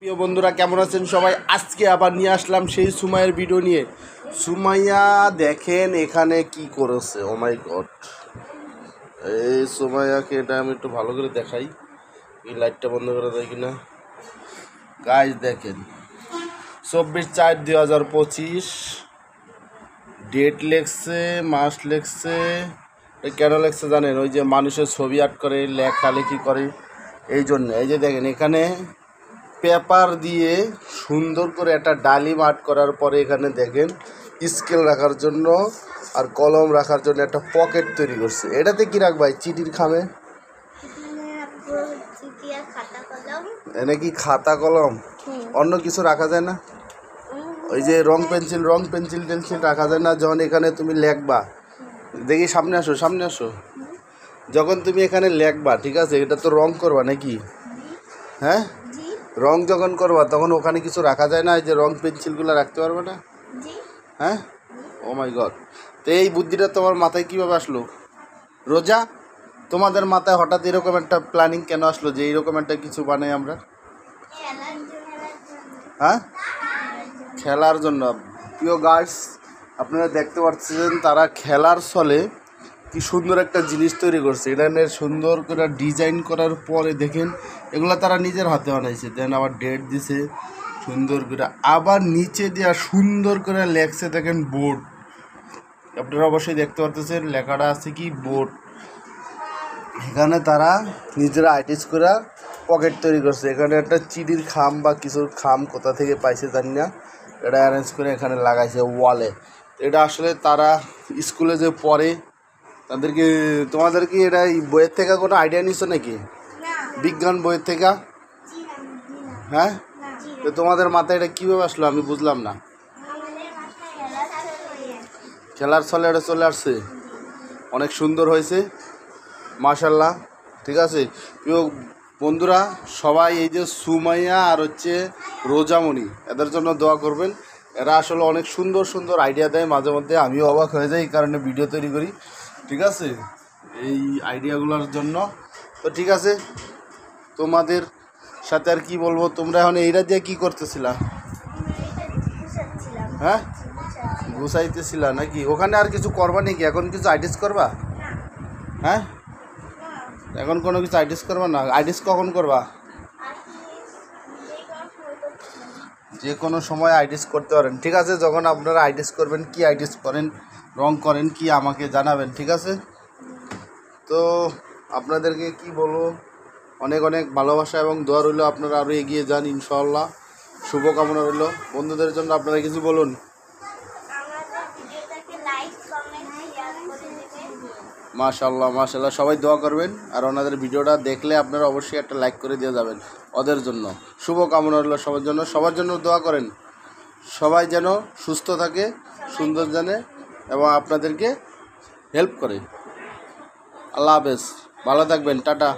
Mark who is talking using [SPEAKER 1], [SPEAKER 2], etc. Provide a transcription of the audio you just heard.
[SPEAKER 1] প্রিয় বন্ধুরা কেমন আছেন সবাই। আজকে আবার নিয়ে আসলাম সেই সুমাইয়ের ভিডিও নিয়ে। সুমাইয়া দেখেন এখানে কি করেছে, ও মাই গড। এই সুমাইয়াকে এটা আমি একটু ভালো করে দেখাই, এই লাইটটা বন্ধ করে দেয় কিনা। গাইজ দেখেন 24/4/2025 ডেট লেখছে, মাস লেখছে। কেন লেখছে জানেন? ওই যে মানুষের ছবি আর্ট করে, লেখালেখি করে, এই জন্য। এই যে দেখেন এখানে পেপার দিয়ে সুন্দর করে একটা ডালিম আর্ট করার পরে এখানে দেখেন স্কেল রাখার জন্য আর কলম রাখার জন্য একটা পকেট তৈরি করছে। এটাতে কি রাখবাই? চিঠির খামে এনে কি খাতা কলম অন্য কিছু রাখা যায় না? ওই যে রং পেন্সিল টেন্সিল রাখা যায় না? যখন এখানে তুমি লেখবা, দেখি সামনে আসো, যখন তুমি এখানে লেখবা, ঠিক আছে, এটা তো রং করবা নাকি? হ্যাঁ, রং যখন করবা তখন ওখানে কিছু রাখা যায় না? এই যে রং পেন্সিলগুলো রাখতে পারবে না? হ্যাঁ, ও মাই গড। তো এই বুদ্ধিটা তোমার মাথায় কীভাবে আসলো? রোজা, তোমাদের মাথায় হঠাৎ এরকম একটা প্ল্যানিং কেন আসলো যে এইরকম একটা কিছু বানাই আমরা? হ্যাঁ, খেলার জন্য। প্রিয় গার্লস, আপনারা দেখতে পাচ্ছেন তারা খেলার ছলে কি সুন্দর একটা জিনিস তৈরি করছে। এটা সুন্দর করে ডিজাইন করার পরে দেখেন এগুলো তারা নিজের হাতে বানাইছে। দেন আবার ডেট দিছে সুন্দর করে, আবার নিচে দেওয়া সুন্দর করে লেখছে দেখেন বোর্ড। আপনারা অবশ্যই দেখতে পাচ্ছেন লেখাটা আছে কি বোর্ড। এখানে তারা নিজেরা আর্টিস্ট করে পকেট তৈরি করছে। এখানে একটা চিঠির খাম বা কিছুর খাম কোথা থেকে পাইছে জানি না, এটা অ্যারেঞ্জ করে এখানে লাগাইছে ওয়ালে। এটা আসলে তারা স্কুলে যে পড়ে তাদেরকে, তোমাদের কি এটা বইয়ের থেকে কোনো আইডিয়া নিছো নাকি? বিজ্ঞান বইয়ের থেকে? হ্যাঁ, তো তোমাদের মাথায় এটা কীভাবে আসলো আমি বুঝলাম না। খেলার ছলে এটা চলে আসছে, অনেক সুন্দর হয়েছে মাশাল্লাহ। ঠিক আছে প্রিয় বন্ধুরা, সবাই এই যে সুমাইয়া আর হচ্ছে রোজামণি, এদের জন্য দোয়া করবেন। এরা আসলে অনেক সুন্দর সুন্দর আইডিয়া দেয় মাঝে মধ্যে, আমিও অবাক হয়ে যাই, এই কারণে ভিডিও তৈরি করি। ঠিক আছে, এই আইডিয়াগুলোর জন্য। তো ঠিক আছে, তোমাদের সাথে আর কি বলবো। তোমরা এখন এইটা দিয়ে কী করতেছিলা? হ্যাঁ, গুছাইতেছিলা নাকি? ওখানে আর কিছু করবা নাকি? এখন কিছু আইডিস করবা? হ্যাঁ, এখন কোনো কিছু আইডিস করবা না? আইডিস কখন করবা? যে কোনো সময় আইডিস করতে পারেন। ঠিক আছে, যখন আপনারা আইডিস করবেন, কি আইডিস করেন, রং করেন কি, আমাকে জানাবেন। ঠিক আছে, তো আপনাদেরকে কি বলবো, অনেক অনেক ভালোবাসা এবং দোয়া রইল। আপনারা আরও এগিয়ে যান ইনশাআল্লাহ, শুভকামনা রইল। বন্ধুদের জন্য আপনারা কিছু বলুন। মাশাআল্লাহ মাশাআল্লাহ, সবাই দোয়া করবেন। আর ওনাদের ভিডিওটা দেখলে আপনারা অবশ্যই একটা লাইক করে দিয়ে যাবেন। ওদের জন্য শুভকামনা রইল, সবার জন্য দোয়া করেন। সবাই যেন সুস্থ থাকে, সুন্দর জানে এবং আপনাদেরকে হেল্প করে। আল্লাহ হাফেজ, ভালো থাকবেন, টাটা।